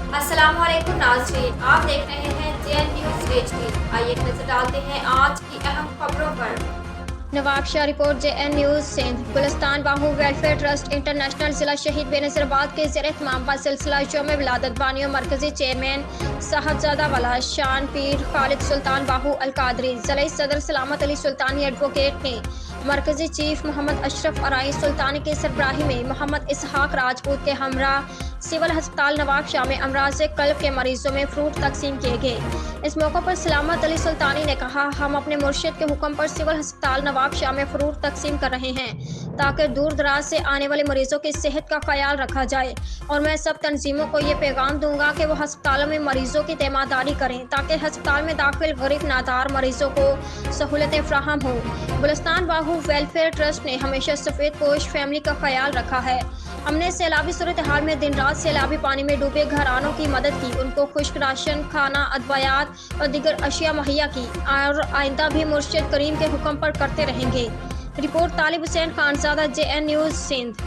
अस्सलाम वालेकुम नाज़रीन, आप देख रहे हैं JN न्यूज़ HD। आइए नजर डालते हैं आज की अहम खबरों पर। Nawab Shah report JN news Sindh. Gulistan Bahu welfare trust international जिला शहीद बेनज़ीराबाद के ज़ेर-ए-इत्माम बासिलसिला यौम विलादत बानियों मरकजी चेयरमैन साहबजादा वाला शान पीर खालिद सुल्तान बाहू अल-कादरी, ज़िले सदर सलामत अली सुल्तानी एडवोकेट ने मरकजी चीफ मोहम्मद अशरफ अराई सुल्तानी के सरबराही में मोहम्मद इसहाक राजपूत के हमरा सिविल अस्पताल नवाब शाह में अमराज़ क़ल्ब के मरीजों में फ्रूट तकसीम किए गए। इस मौके पर सलामत अली सुल्तानी ने कहा, हम अपने मुर्शिद के हुक्म पर सिविल अस्पताल नवाब शाह में फ्रूट तकसीम कर रहे हैं ताकि दूर दराज से आने वाले मरीजों की सेहत का ख्याल रखा जाए, और मैं सब तंजीमों को ये पैगाम दूंगा कि वो अस्पतालों में मरीजों की तीमारदारी करें ताकि अस्पताल में दाखिल गरीब नादार मरीजों को सहूलतें फराहम हों। गुलिस्तान बाहू वेलफेयर ट्रस्ट ने हमेशा सफ़ेद पोश फैमिली का ख्याल रखा है। हमने सैलाबी सूरत हाल में दिन रात सैलाबी पानी में डूबे घरानों की मदद की, उनको खुश्क राशन, खाना, अदवायात और दीगर अशिया मुहैया की, और आइंदा भी मुर्शिद करीम के हुक्म पर करते रहेंगे। रिपोर्ट तालिब हुसैन खानजादा, JN न्यूज़ सिंध।